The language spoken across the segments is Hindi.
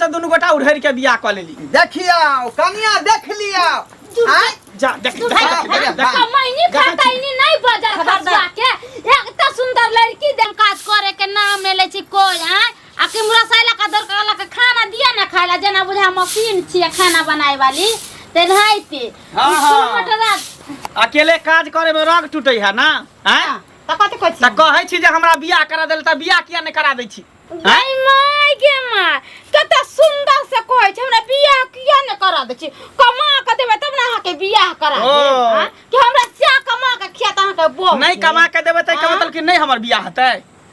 तो दोनों गोटा उड़हर के बियाह कर लेली। देखिया कनिया देख लिया हां जा देख कमाईनी खटाईनी नहीं बाजार खर्चा के एक त सुंदर लड़की देन काज करे के नाम ले छी कोई हां आके मुरा साइला का दर काला के खाना दिया ना खाइला जना बुझा मशीन छी खाना बनाए वाली ते नहाइते हां अकेले काज करे में रग टूटै है ना हैं त कते कहै छी त कहै छी जे हमरा बियाह करा देल त बियाह किया नहीं करा दै छी नहीं माय गे माय कते सुंदर से कहै छी हमरा बियाह किया नहीं करा दै छी कमा के देबे तब ना के बियाह करा दे हां कि हमरा क्या कमा के खियात अहाँ के बो नहीं कमा के देबे त के मतलब कि नहीं हमर बियाह हतै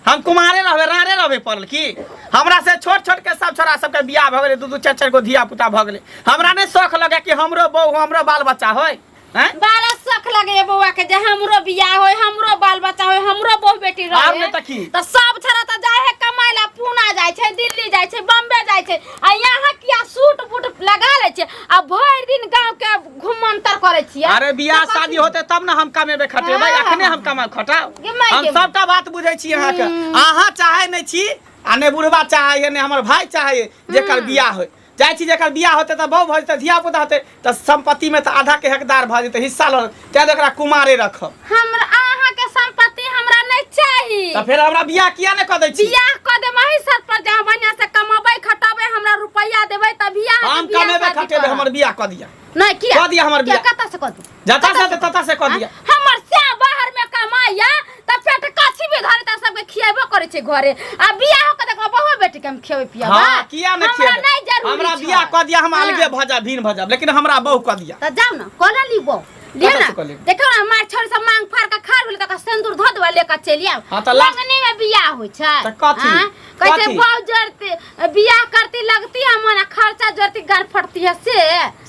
हम कुमारे रहबे रारे रहबे पड़ल की हमरा से छोट छोट के सब छोरा सब के बियाह भ गेलै दू दू चार चार गो धिया पुता भ गेलै हमरा नहीं शौक लगे कि हमरो बहू हमरो बाल बच्चा होय हैं बाला शौक लगे बउआ के जे हमरो बियाह होय हमरो बाल बच्चा होय हमरो बहू बेटी रहे आब ने त की त सब छोरा त जाय है कमाइला पूना जाय छै दिल्ली जाय छै बॉम्बे जाय छै आ यहां किया सूट बूट लगा ले छै आ भर दिन गांव के घुमंतर करे छियै अरे बियाह शादी होते तब ना हम कमेबे खटेबै अखने हम कमा खटाओ हम सबटा बात बुझै छी अहाँ के अहाँ चाहे नै छी आ ने बुढ़वा चाहे ने हमर भाई चाहे जेकर बियाह होय जाय छी जेकर बियाह होते त बहु भजते धिया पुता होते त संपत्ति में त आधा के हकदार भ जेते हिस्सा ल ते एकरा कुमारे रखब हमरा अहाँ के संपत्ति हमरा नै चाही त फिर हमरा बियाह किया नै क दै छी बियाह क दे मही सर पर जहां बढ़िया से कमाबै खटाबै हमरा रुपया देबै त बियाह हम कमेबे खटेबे हमर बियाह क दिया नहीं किया क दिया हमर बियाह कता से क दू जता से तता से क दिया हमर से बाहर में कमाइया त पेट काछी भी धरे त सबके खियाबो करे छै घरे आ बियाह क देखो बहु बेटी के हम खियाबै पियाबा हां किया नै खियाबे हमरा बियाह क दिया हम अलगे भजा भीन भजा लेकिन हमरा बहु क दिया त जाऊ ना कोला लीबो ले ना देखो ना मार छोड़ से मांग फाड़ के खार भेल त सिंदूर ध देबा लेके चली आ लगनी में बियाह होय छै त कथी कैसे बहु जरती बियाह करती लगती हमना खर्चा जरती गाल फटती है से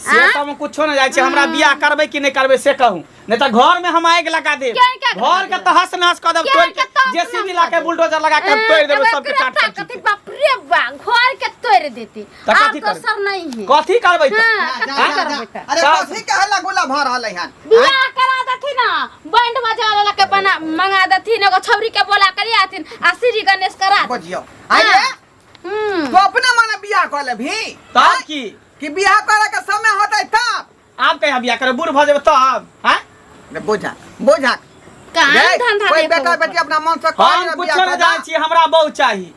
त हम कुछो न जाय छै हमरा बियाह करबै कि नै करबै से कहूं नहीं तो घर में हम आग लगा दे घर के तहस नहस कर दब तोड़ के जेसीबी ला के बुलडोजर लगा के तोड़ देबे सब के काट काट कथि बाप रे बा घर के तोड़ देती कथि कर नहीं है कथि करबै त अरे कथि के हल्ला गुला भ रहलै हन बियाह करा देथि ना बैंड बजा वाला के बना मंगा देथि एगो छौरी के बोला करी आथिन आ श्री गणेश करा बजियो आइए तो अपने माने बियाह कर ले भी तब की बियाह करे के समय होतै तब आप कहिया बियाह करे बूढ़ भ जेबै तब हैं बोझा बोझा कान धंधा कोई बेटा बेटी अपना मन से हम कुछो न जाय छी हमरा बहु चाही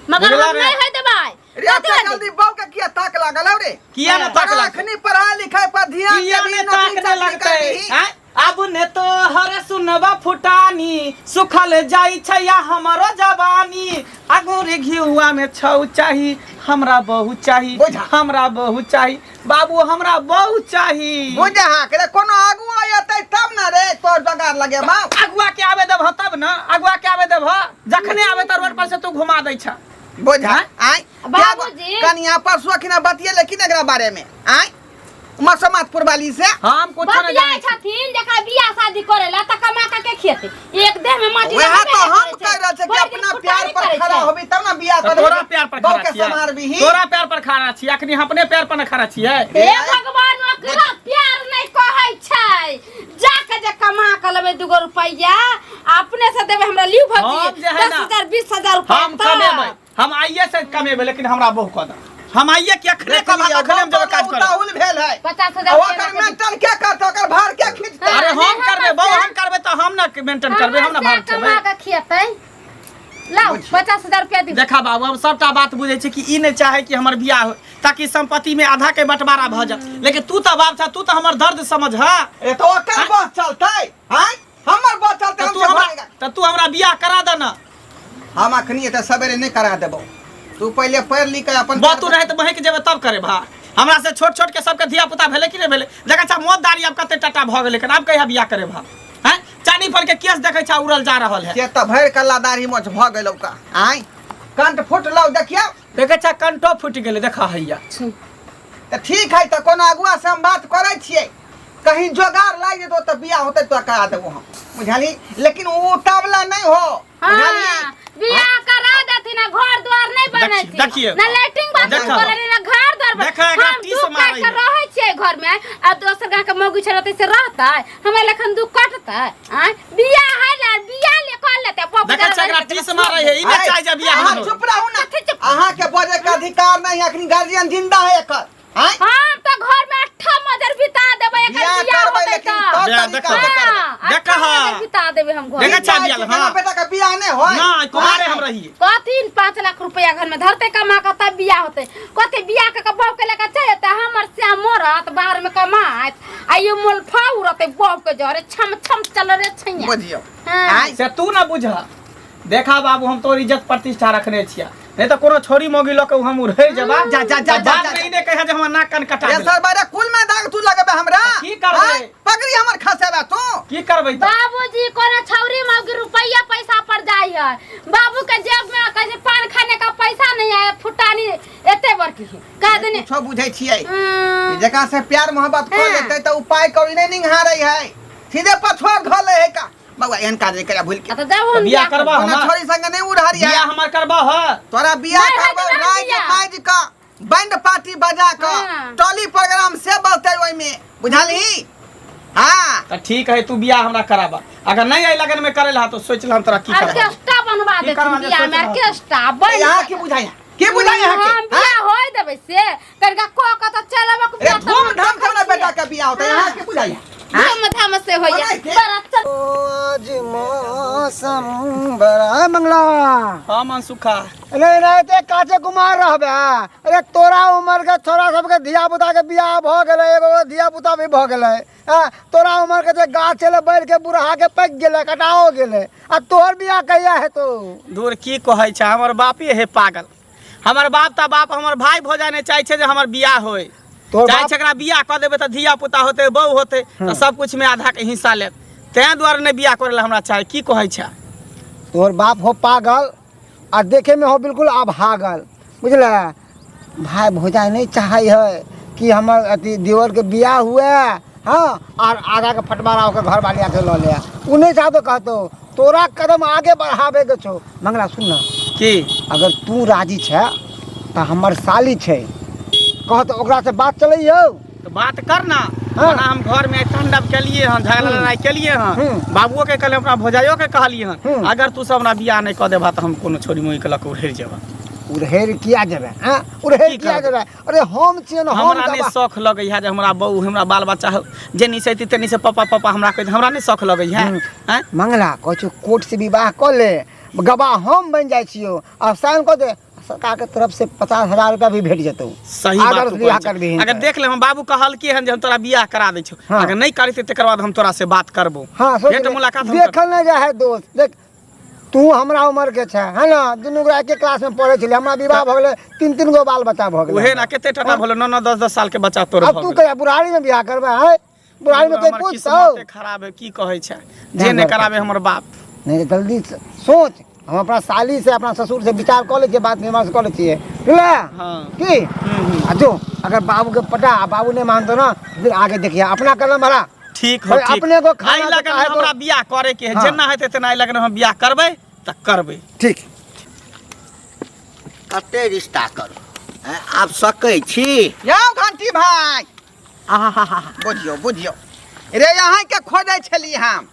मगर हम नहीं है देबाई रे जल्दी बहु के किया ताक लागल रे किया न ताक लागल अखनी पढ़ाई लिखाई पर ध्यान किया न ताक न लगतै हैं अब ने तो हर सुनबा फुटानी सुखल जाई छैया हमरो जवानी अगोरे घिउआ में छौ चाही हमरा बहु चाही हमरा बहु चाही बाबू हमरा बहु चाही बुझा करे कोनो अगुआ आयतै तब न रे तोर जगार लगे बा अगुआ के आवे देब तब न अगुआ के आवे देब जखने आवे त रोड पर से तू घुमा दै छ बुझा आई बाबूजी कनिया परसुआ किना बतिए लेकिन एकरा बारे में आई मसमातपुर वाली से हम कुछ न जाय छथिन जका बियाह शादी करेला त कमा के खेते एक देह में माटी वह तो हम कह रहे छे कि अपना प्यार पर खड़ा होबी तब ना बियाह कर तोरा प्यार पर खड़ा के समार भी तोरा प्यार पर खड़ा छी अखनी अपने प्यार पर न खड़ा छी हे भगवान ओकरा प्यार नहीं कहै छै जाके जे कमा के लेबे 2 रुपया अपने से देबे हमरा लिउ भौजी 10000 20000 रुपया हम कमेबै हम आइए से कमेबै लेकिन हमरा बहु क द हम आइए के अखने कमा अखने हम जब काज कर ताहुल भेल है 50000 ओकर मेंटेन के करत ओकर भार के खींचते अरे हम करबे बहु हम करबे त हम न मेंटेन करबे हम न भार कमा के खियतै लाओ 50000 रुपया दे देखा बाबू हम सबटा बात बुझै छी कि ई नै चाहे कि हमर बियाह हो ताकि संपत्ति में आधा के बंटवारा भ जाए लेकिन तू त बाप छ तू त हमर दर्द समझ ह ए तो ओकर बात चलतै हैं हमर बात चलतै तू हमरा बियाह करा द न हम अखनी त सवेरे नहीं करा देबो तू पहले पढ़ लिख के अपन बात तू रहे त बहे के जेबे तब करे भा हमरा से छोट छोट के सबके धिया पुता भेले कि नै भेले जका छ मोददारी अब कते टटा भ गेले कन अब कहिया बियाह करे भा हैं चानी पर के केस देखै छ उड़ल जा रहल है से त भैर कल्लादारी मच भ गेलौ का आई कंठ फुटलौ देखियो देखे छ कंठो फुट गेले देखा हैया त ठीक है त कोनो अगुआ से हम बात करै छियै कहीं जोगार लाग जेतो त बियाह होतै तो करा देबो हम बुझाली लेकिन वो तावला नहीं हो बुझाली बियाह करा देथि ना घर द्वार नहीं बनैथि ना लैट्रिन बाथरूम करे ना घर द्वार हम दुख काट के रहै छियै घर में आ दोसर गांव के मौगी छरते से रहतै हमरा लखन दुख कटतै आ बियाह है ना बियाह ले कर लेते देखै छै एकरा टीस मारै है, ई नै चाहि जे बियाह अहाँ हो। चुप रहू ना। अहाँ के बजे के अधिकार नहीं, अखनी गार्जियन जिंदा है एकर। हैं? हम तो घर में 8 मजर बिता देबे एकर बियाह बियाह करबै होतै लेकिन त। तब बियाह तरीका देखा। से करबै। देखा, हाँ। मजर बिता देबे हम घर देखा में। अच्छा बियाह, बियाह हाँ। बेटा का बियाह नहीं होय। ना कुमारे हम रहिए। कथी 5 लाख रुपया घर में धरते कमा के तब बियाह होते। कथी बियाह के बहू के लेके चलते हमर श्याम मरत बाहर में कमात आ ये मोलफा उड़ते बहू के जरे छम छम चल रे छैया। बुझियो। हाँ। से तू ना बुझ। देखा बाबू हम तोर इज्जत प्रतिष्ठा रखने छिया, नहीं तो कोनो छोरी मोगी लोग हम उड़े जबा। जा, जा, जा, बात जा, नहीं ने कहे जे हम नाक कान कटा ये दे। सर बारे कुल में दाग तू लगबे हमरा। की करबै? हैं? पगड़ी हमर खसेबे तू। की करबै त? बाबूजी कोनो छौरी मौगी रुपया पैसा पर जाई है। बाबू के जेब में कैसे पान खाने का पैसा नहीं है, फुटानी एते बड़की है का देने। कुछो बुझै छियै। जका से प्यार मोहब्बत कर लेते त उपाय करी नहीं निहारै है, सीधे पछुआ धले है का। बउआ एहन काज करे भूल के। तो जाओ हम बियाह करबा कोनो हम। छोरी संग नहीं उड़हरी है। बियाह हमर करबा ह। तोरा बियाह नहीं है करबो तो राज बियाह। माज का बैंड पार्टी बजा का हाँ। टोली प्रोग्राम से बजते ओइ में, बुझाली। हां त ठीक है, तू बियाह हमरा कराबा। अगर नहीं आई लगन में करेला तो सोच ल हम तोरा की करबा। ऑर्केस्ट्रा बनवा की दे करवा दे, बियाह में सोच रहा। ऑर्केस्ट्रा बन। यहाँ के बुझाया के बुझाया यहाँ हम के। बियाह होय देबे से तनका को के तो चलबे को अरे धूमधाम से हमरा बेटा का बियाह होता है, यहाँ के बुझाया। धूमधाम से होय बनाई के? बड़ा चल। आज मौसम बड़ा मंगला। हां मन सुखा। नहीं नहीं ते काचे कुमार रहबे। अरे तोरा उम्र के छोरा सब के धिया पुता के बियाह भ गेले, एगो धिया पुता भी भ गेले। हां तोरा उम्र के जे गाछ चले बैठ के बुढ़ा के पक गेले, कटाओ गेले। आ तोहर बियाह कहिया हेतो? दूर की कहै छै, हमर बापे है पागल। हमर बाप ता बाप हमर भाई भौजाई ने चाहे छै जे हमर बियाह होय। तोहर चाहे बाप छै एकरा बियाह क देबे त धिया पुता होते, बहू होते, त सब कुछ में आधा के हिस्सा लेब। तै द्वारे ने बियाह करेला हमरा चाहे। की कहै छै? तोहर बाप हो पागल आ देखे में हो बिल्कुल अभागल, बुझले। भाई भौजाई नहीं चाहे है कि हमर अथी देवर के बियाह हुए। हाँ और आगा के फटमारा होकर घर वाली आके लो ले। उ नहीं चाहतो कहतो तोरा कदम आगे बढ़ावे के छो। मंगला सुन ना, की अगर तू राजी छे तो हमर साली छे, कह तो ओकरा से बात चलै हो। तो बात कर ना। हाँ। वरना हम घर में तांडव के लिए हन, झगड़ा लड़ाई के लिए हन, बाबुओ के कहले अपना भौजाइयो के कहलिए हन। अगर तू सब ना बियाह नहीं क देबा त हम कोनो छोरी मोई के लक उड़ेर जेबा। उड़हेर किया जेबे? हां उड़हेर की किया करबै? जेबे? अरे हम छिए न, हम हमरा नहीं गवा- शौक लगै है जे हमरा बहू हमरा बाल बच्चा हो जे निसे तेनी से पापा पापा हमरा कह हमरा नहीं शौक लगै है। हैं? मंगला कह छो कोर्ट से विवाह कर ले, गवाह हम बन जाय छियो और साइन कर दे, सरकार के तरफ से 50,000 रुपया भी भेट जतौ। सही अगर बात तू बियाह कहै कर दीही छै। अगर तऽ। देख ले हम बाबू कहल के हन जे हम तोरा बियाह करा दै छौ। हाँ। अगर नहीं करिते तकर बाद हम तोरा से बात करबो। हाँ सोच भेंट ले, मुलाकात हम देखल नहीं जाए है दोस्त। देख तू हमरा उम्र के छे है ना, दुनू गोरा एके क्लास में पढ़े छले, हमरा विवाह भ गेले, 3-3 गो बाल बच्चा भ गेले। उहे ना केते टटा भलो 9-9 10-10 साल के बच्चा तोर अब तू कहिया बुढ़ारी में बियाह करबे? है बुढ़ारी में कोई हमर पूछतो? किस्मते खराब है। की कहै छै जे ध्यान नहीं रख। कराबे हमर बाप। नहीं जल्दी से सोच। हम अपना साली से अपना ससुर से विचार कर ले, बात विमर्श कर ले। हाँ। की आ जो अगर बाबू के पटा, बाबू ने मानतो ना, फिर आगे देखिए अपना कलम भरा। ठीक हो भाई, ठीक। अपने को खाना आई लगन देता है तो- हमरा बियाह करे के है, हाँ। जेना हेते तेना आई लगन हम बियाह करबै त करबै। ठीक कते रिश्ता करू हैं? आप सकै छी? यौ घंटी भाई आहा बुझियो बुझियो। रे यहाँ के खोजै छली हम।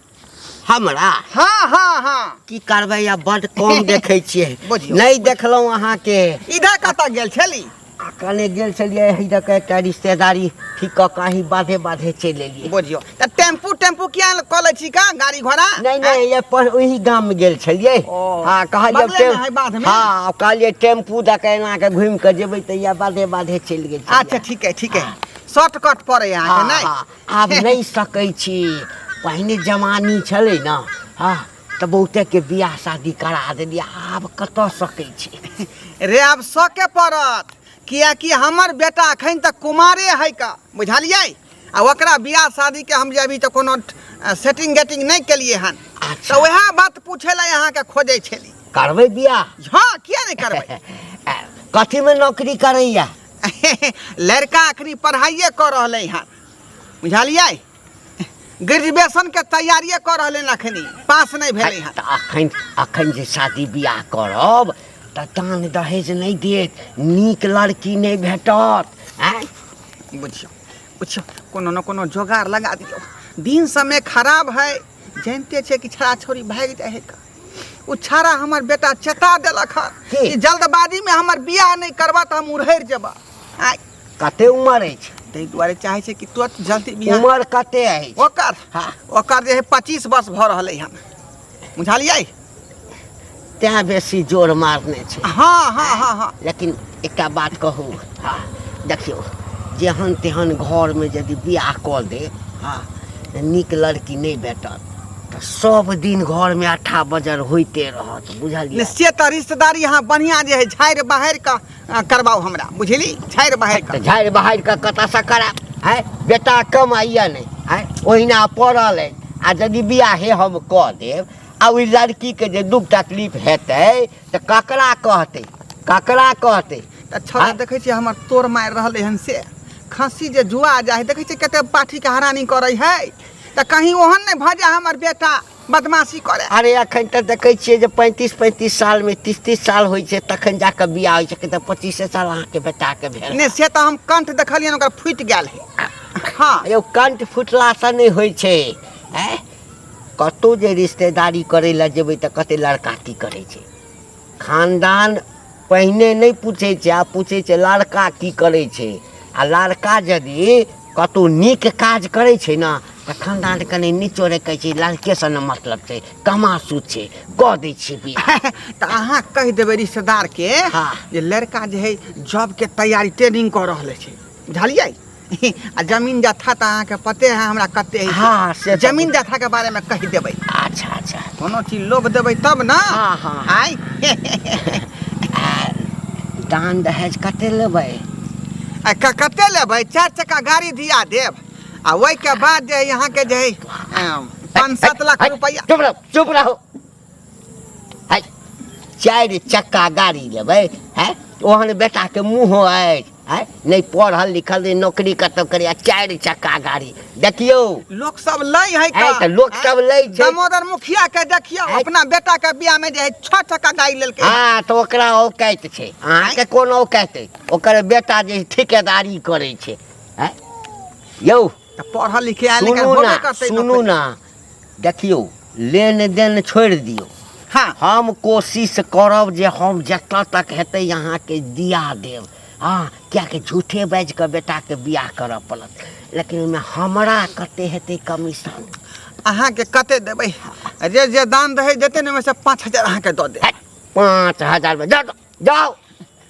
हमरा हाँ हाँ हाँ की करबै या बड कम देखै छियै। बुझियौ, नहीं देखलहुँ अहाँके। इधर कतऽ गेल छली? आ कने गेल छलियै इधर के एकटा रिश्तेदारी ठीक कऽ कहीं बाधे बाधे चलि एलियै। बुझियो त टेम्पू टेम्पू किया कऽ लै छी का गाड़ी घोड़ा? नहीं नहीं ये पर वही गाम में गेल छलियै। ओ, हाँ कहलियै बगले में है बाधमे? हाँ कहलियै टेम्पू दऽ के एना के घुमि के जेबै तऽ या बाधे बाधे चलि गेल छलियै। अच्छा ठीक है शॉर्टकट पड़े यहाँ के नहीं। हाँ, आब नहीं सकै छी। पहिने जमानी छलै ना, हाँ तऽ बहुते के बियाह शादी करा देलियै, आब कतऽ सकै छी। रे आब सके पड़त, कियाकि हमर बेटा अखन तक कुमारे है का, बुझलियै। आ ओकरा बियाह शादी के हम जे अभी तक कोनो सेटिंग गेटिंग नहीं केलिए हन। अच्छा। तो वह बात पूछे ला यहाँ के खोजे छली। करबै बियाह? हाँ किया नहीं करबै। कथी में नौकरी करैया? लड़का अखनी पढ़ाइए कर रहे हन, बुझलियै। ग्रेजुएशन के तैयारिए कर रहे हैं, अखनी पास नहीं भेले हन। तऽ अखन जे शादी बियाह करब तऽ दान दहेज नहीं देत, नीक लड़की नहीं भेटत। बुझियो बुझियो, कोनो न कोनो जोगाड़ लगा दियो। दिन समय खराब है, जानते छे कि छड़ा छोड़ी भाग जाए है का। उ छाड़ा हमर बेटा चेता देलक हन की? कि जल्दबाजी में हमर बियाह नहीं करबा त हम उड़हर जेबा आइ कते उम्र अछि तै दुआरे चाहे छै कि तुरंत जल्दी बियाह उम्र कते अछि ओकर हाँ। ओकर जे है 25 वर्ष भ रहलै हन बुझलियै तैं बेसी जोर मारने छै हाँ हाँ हाँ हाँ लेकिन एकटा बात कहू हाँ देखियौ जेहन तेहन घरमे यदि बियाह कऽ दे हाँ नीक लड़की नहीं भेटत तऽ सब दिन घरमे अट्ठा बजर होइते रहत बुझलियै निश्चित रिश्तेदारी यहाँ बढ़िया जे है झाड़ि बहारि का करबाओ हमरा बुझली झाड़ि बहारि का तऽ झाड़ि बहारि कऽ कतऽसँ करायब है बेटा कमाइए नहि है ओहिना पड़ल अछि आ यदि बियाहे हम कऽ देब आ ओहि लड़कीके जे दुख तकलीफ हेतै तऽ ककरा कहतै त छौड़ा देखै छियै हमर तोड़ मारि रहलै हन से खस्सी जे जुआ जाइ है देखै छियै कते पाठी के हरानी करै है त कहीं ओहन नहीं भऽ जाए हमर बेटा बदमाशी करे अरे एखन तऽ देखै छियै जे 35 सालमे 30 साल होइ छै तखन जाकऽ बियाह होइ छै तऽ 25 साल अहाँके बेटाके भेल ने से त हम कंठ देखलियन ओकर फुटि गेल है हाँ यौ कंठ फुटलासँ नहि होइ छै है कतहु जे रिश्तेदारी करै लए जेबै तऽ कते लड़का की करै छै खानदान पहिने नहि पूछै छै आ पूछै छै लड़का की करै छै आ लड़का यदि कतहु नीक काज करै छै ने तऽ खानदान कनि निचोड़े कहै छै लड़केसँ ने मतलब छै कमासू छै कऽ दै छियै बियाह त अहाँ कहि देबै रिश्तेदार के हाँ। जे लड़का जे है जॉब के तैयारी ट्रेनिंग कर रहले छै बुझलियै आ जमीन जथा त अहाँ के पते है हमरा कते है हाँ, से तऽ जमीन जथा के बारे में कहि देबै अच्छा कोनो चीज लोभ देबै तब ना हाँ, हाँ। आइ दान दहेज कते लेबै आ कते लेबै 4 चक्का गाड़ी दिया देब आ ओहि के बाद जे है यहाँ के जे है 5-7 लाख रुपया चुप रहो है 4 चक्का गाड़ी लेबै है ओहन बेटा के मुँह अछि है नहीं पढ़ल लिखल नहीं नौकरी कतौ करे 4 चक्का गाड़ी देखियो लोग सब लै है का है तऽ लोक सब लै छै दामोदर मुखिया के देखियो है। अपना बेटा के बियाह में जे है 6 चक्का गाड़ी लेलकै हाँ तो ओकरा औकात छै अहाँके कोन औकात अछि ओकर बेटा जे ठेकेदारी करै छै है यौ त पढ़ल लिखे आयल लेकिन होबे करतै सुनू ना देखियो लेन देन छोड़ि दियौ हाँ हम कोशिश करब जे हम जतऽ तक हेतै अहाँके दिया देब हाँ कियाकि झूठे बाजि कऽ बेटाके बियाह करऽ पड़त लेकिन ओहिमे हमरा कते हेतै कमीशन अहाँ के कते देबै जे दान दहेज देतै ने ओहिमे से 5000 अहाँ के दऽ दे 5000 में जाओ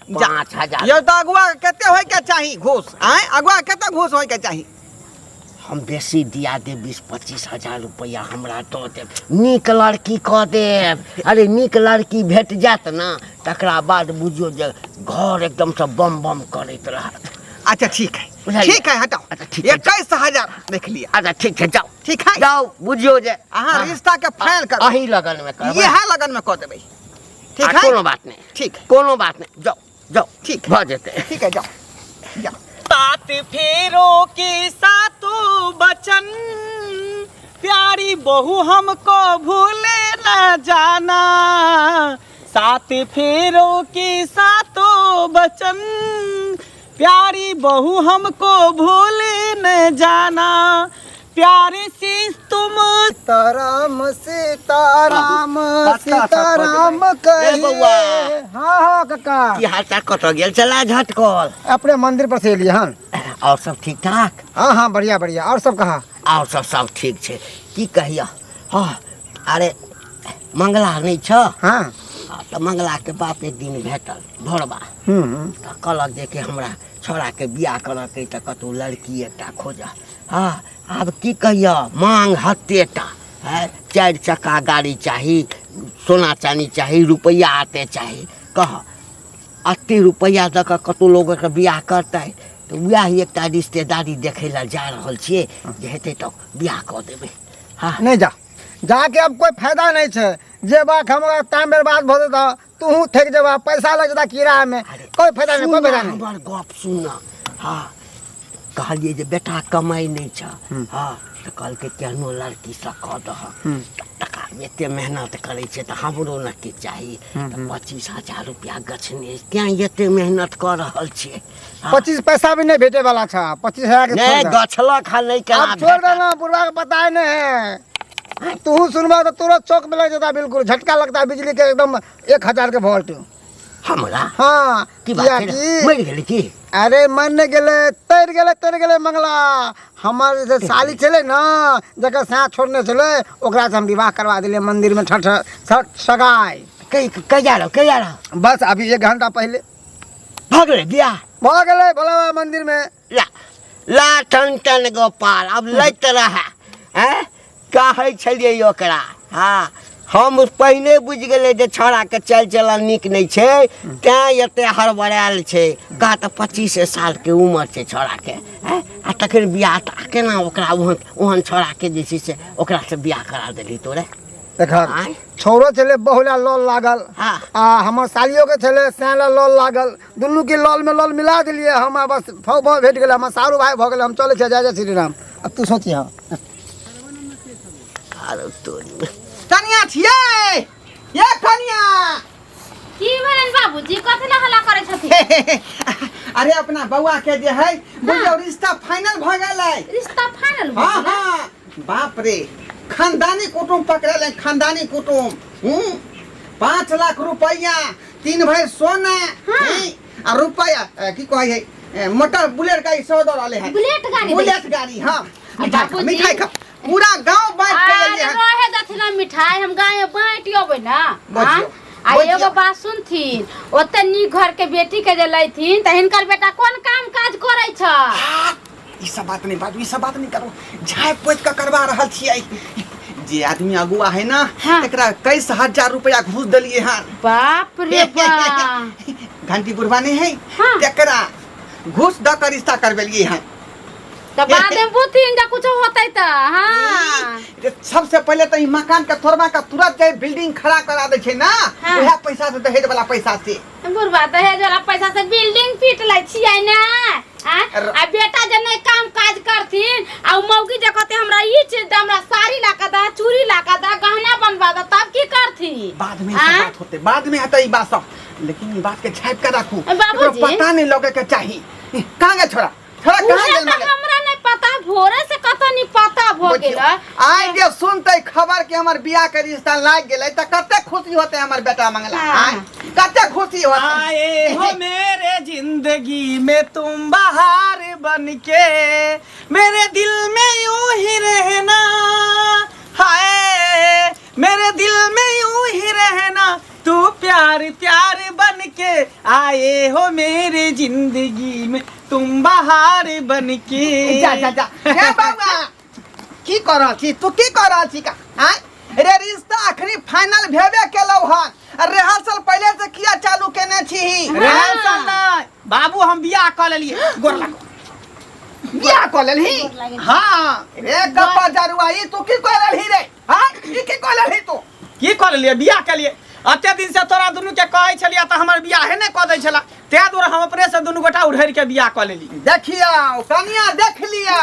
5000 यौ त अगुआ कते होय के चाही घूस आय अगुआ कते घूस होय के चाही हम बेसी दिया देब 20-25 हजार रुपया हमरा दऽ देब नीक लड़की कऽ देब अरे नीक लड़की भेट जायत ना तकरा बाद बुझियो जे घर एकदम से बम बम करैत रहत अच्छा ठीक है बुझलियै? ठीक है हटाओ अच्छा, ठीक है। 21000 देख लिया अच्छा ठीक छै जाओ ठीक है जाओ बुझियो जे अहाँ रिश्ता के फाइल कर अही लगन में करबै इएह लगन में कऽ देबै ठीक है कोनो बात नहीं ठीक है कोनो बात नहीं जाओ ठीक भऽ जेतै ठीक है जाओ सात फेरों के सातों बचन प्यारी बहू हमको भूले न जाना 7 फेरों के सातों बचन प्यारी बहू हमको भूले न जाना प्यारे से तुम सीताराम सीताराम ए बौआ। हाँ हाँ काका की हाल चाल कतऽ गेल चला झटकल अपने मंदिर पर से एलिए हन और सब ठीक ठाक हाँ हाँ बढ़िया बढ़िया और सब कहा और सब ठीक छै की कहिया हाँ अरे मंगला नहीं छ हाँ तऽ मंगला के बाप एक दिन भेटल भोरबा तऽ कहलक जे कि हमरा छोड़ा के बियाह करऽ के तऽ कतहु लड़की एकटा खोजऽ हाँ आब की कहिया मांग हत्तेटा है 4 चक्का गाड़ी चाही सोना चानी चाही रुपया आते चाही कह अते रुपया दऽ कऽ कतहु लोगके बियाह करतै तऽ वएह एकटा रिश्तेदारी देखै लए जा रहल छियै जे हेतै तऽ बियाह कऽ देबै हाँ नहीं जा जाके अब कोई फायदा नहीं छे जे बात हमारा टाइम बर्बाद भऽ जेतऽ तू थक जेबा पैसा लग जेता किराया में कोई फायदा नहीं कोई फायदा नहीं हमर गप सुन हाँ कहलिए जे बेटा कमाई नहीं छ हाँ तऽ कहलकै केहनो लड़की से कऽ दह टका एते मेहनत करै छै तऽ हमरो न के चाही तऽ 25,000 रुपया गछने क्या एते मेहनत कऽ रहल छियै 25 पैसा भी नहीं भेटे वाला था 25,000 के नहीं छोड़ दे। गछलक हा नहीं अब छोड़ देना बुढ़वा के बताए नहीं है तू सुनबा तो तुरंत चौक में लग जाता, बिल्कुल झटका लगता है बिजली के एकदम 1000 के वोल्ट। हमरा हाँ की किया बात कि मर गेली की अरे मरने गेले तर गेले मंगला हमार जे साली चले ना जगह साथ छोड़ने चले ओकरा से हम विवाह करवा दिले मंदिर में छठ सगाई। कहिया रहो बस अभी 1 घंटा पहले भाग रे बियाह भऽ गेलै भोला बाबा मंदिर में। ला टन गोपाल अब लैत रहा हैं कहै छलियै ओकरा। हाँ हम पहले बुझ गेलै जे छौड़ा के चल निक नहीं छे, तैं एते हड़बड़ायल छे। का तो 25 साल के उम्र छे छौड़ा के आ तखन बियाह केना ओकरा ओहन छौड़ा के जे छै से ओकरा से बियाह करा देली तोरे। देखा छोरो चले बहुला लॉल लागल हाँ। आ हमर सालियों के चले सैला लॉल लागल, दुनू के लॉल में लॉल मिला दिलिए। हम बस फौ भेट गेल, हमर सारू भाई भ गेल, हम चले छे जय श्री राम। अब तू सोची हां अरे तोरी कनिया छियै ये कनिया। की भेलन बाबूजी कथि ला हल्ला करे छथि? अरे अपना बउआ के जे है बुझियो रिश्ता फाइनल भ गेलै। रिश्ता फाइनल भ हाँ गेलै? हाँ बाप रे खानदानी कुटुम्ब पकड़े खानदानी कुटुम्ब 5 लाख रुपया 3 भाई सोना आ रुपया की कहे है मोटर बुलेट गाड़ी सौदा वाले हैं। बुलेट गाड़ी हाँ मिठाई खा पूरा गांव बांट के लिए है। रहे दथिना मिठाई हम गांव में बांट योबै ना। हां आ एगो बात सुनथिन ओते नी घर के बेटी के जे लैथिन त हिनकर बेटा कोन काम काज करै छ? ई सब बात नहीं बात, ई सब बात नहीं करो। झाय पोत के करवा रहल छियै। जे आदमी अगुआ है ना एकरा 21,000 रुपया घूस दलिए हां। बाप रे बाप घंटी बुढ़वा नहीं है हाँ। तेकरा घूस द कर रिश्ता करवेलिए हां। त बाद में बुथिन जा कुछ होतै त। हां सबसे पहले तो ई मकान के तोड़वा का तुरंत जे बिल्डिंग खड़ा करा दे छै ना हाँ। वह पैसा से दहेज वाला पैसा से बुढ़वा दहेज वाला पैसा से बिल्डिंग पीट लै छियै ना। आ बेटा जे नहीं काम काज करथिन आ मौगी जे कहते हमरा ई चीज हमरा साड़ी ला के दा चूड़ी ला के दा गहना बनवा दा तब की करथी? बाद में सब बात होते बाद में हतै ई बात सब, लेकिन ई बात के छाप के रखू बाबूजी। पता नहीं लगे के चाहिए। कहां गए छोड़ा छोड़ा कहां गेल मगर हमरा नहीं पता भोरे से कतो नहीं पता भ गेल। आइ जे सुनते खबर के हमर बियाह के रिश्ता लाग गेलै त कते खुशी होते हमर बेटा मंगला। आइ कते खुशी होते। आए हो मेरे जिंदगी में तुम बहार बनके, मेरे दिल में यूं ही रहना। हाय मेरे दिल में यूं ही रहना, तू प्यार प्यार बनके। आए हो मेरे जिंदगी में तुम बहार बनके। जा ए बाबा की कर रहल छी तू? की कर रहल छी का? आइ रे रिश्ता अखनी फाइनल भेबे केलौ हन। रिहर्सल पहले से किया चालू केने छी? रिहर्सल नहीं बाबू हम बियाह कर लेलिए। गोर लागो बियाह कर लेलही? हाँ रे गप्पा जरुआ ई तू की कर रहली रे? हां ई की कर रहली तू? की कर लेलिए बियाह के लिए। अते दिन से तोरा दुनू के कहै छलिया त हमर बियाह है ने क दै छला, ते दुआरे हम अपने से दुनू गोटा उधर के बियाह क लेली। देखियो कनिया देख लियो।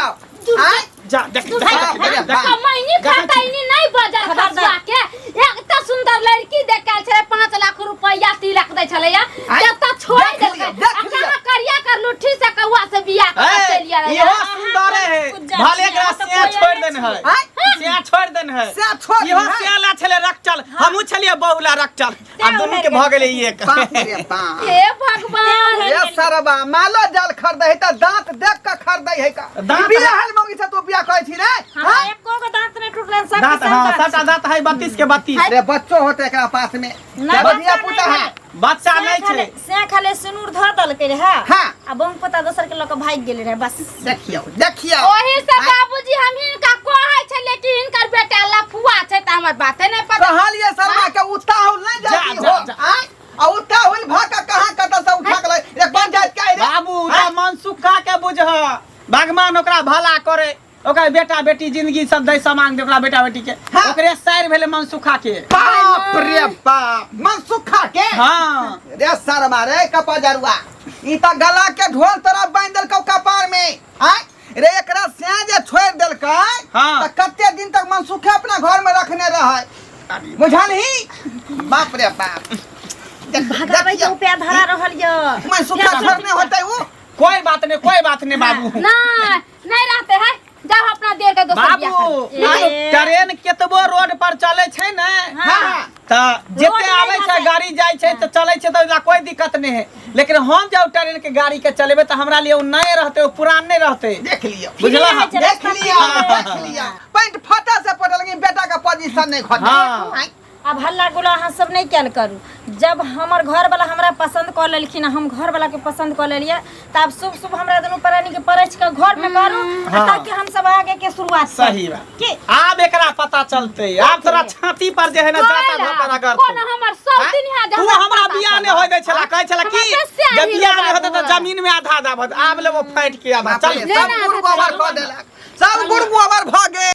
आइ जा देख कमाईनी खटाईनी नहीं बाजार खर्चा के एकता सुंदर लड़की देखल छले 5 लाख रुपया तिलक दै छले या त छोड़ देख लियो, दे। देख लियो। अपना करिया कर लुठी से कौआ से बियाह कर चलिया रे। इहो सुंदर है भले एकरा से छोड़ देन है। आइ से छोड़ देन है से छोड़ इहो देन है। से ला छले रखचल हमहू छलिए बहुला रखचल आ दुनू के भ गेले एक। बाप रे बाप हे भगवान ये सरबा मालो जाल खरीदै है त दांत देख के खरीदै है का? दांत बियाह हल मंगी से तू बियाह कहै छी रे? हां एको को दांत ने टूटले सब दांत हां सटा दांत है 32 के 32। रे बच्चो होते एकरा पास में बढ़िया पुता है बच्चा नहीं छे। से खाले सिनुर ध दलकै रे। हां हाँ। आ बम पता दोसर के लोग भाग गेल रे बस। देखियो देखियो ओही से बाबूजी हम हिनका कहै छले कि हिनकर बेटा लफुआ छै त हमर बाते नहीं पता। कहलिए शर्मा के उताहुल नहीं जाती जा, हो। जा। आइ आ उताहुल भाग के कहां कत से उठा के रे बन जात के रे? बाबू रे मन सुखा के बुझह भगवान ओकरा भला करे, ओकर बेटा बेटी जिंदगी सब दै सामान दे ओकरा बेटा बेटी के। हाँ। ओकरे सैर भेले मन सुखा के। बाप रे बाप मन सुखा के। हाँ रे शर्मा रे कपा जरुआ ई त गला के ढोल तरह बांध देलकौ कपार में। आइ रे एकरा से जे छोड़ देलकै हाँ। त कते दिन तक मन सुखे अपना घर में रखने रहै बुझलही? बाप रे बाप भगाबै के उपाय धरा रहल य। मन सुखा छोड़ने होतै उ कोई बात नहीं बाबू। नहीं नहीं रहते हैं जब अपना देर के दोसर बियाह बाबू कर। ट्रेन केतबो रोड पर चले छै ने हाँ त जेते रोड आवे नहीं छै रहते। गाड़ी जाय छै त चले छै त कोई दिक्कत नहीं है, लेकिन हम जब ट्रेन के गाड़ी के चलेबे त हमरा लिए उ नए रहते, उ पुरान नहीं रहते। देख लियो बुझला फ्री में चले। देख लियो देख लियो पैंट फटा से पटल लेकिन बेटा का पोजीशन नहीं खटे हाँ। अब हल्ला गुला अहाँ सब नहीं क्या करू। जब हमर घर वाला हमरा पसंद कर लेलखिन, हम घर वाला के पसंद कर लेलिए, तब शुभ शुभ हमरा दोनों प्राणी के परछ के घर में करू, हाँ। ताकि हम सब आगे के शुरुआत करू। सही बात। की आब एकरा पता चलते, आब तोरा छाती पर जे है ना जाता जाता अगर कोन हमर सब दिन है तू हमरा बियाह ने होय गय छला, कहै छला कि हमरा कैसे जब आबी बियाह रे ने होते बाबू? त जमीन में आधा आधा भत, आब लेबो फाइट के आधा बाप रे, चल सब गुड़ गोबर क देलक, सब गुड़ गोबर भ गेल।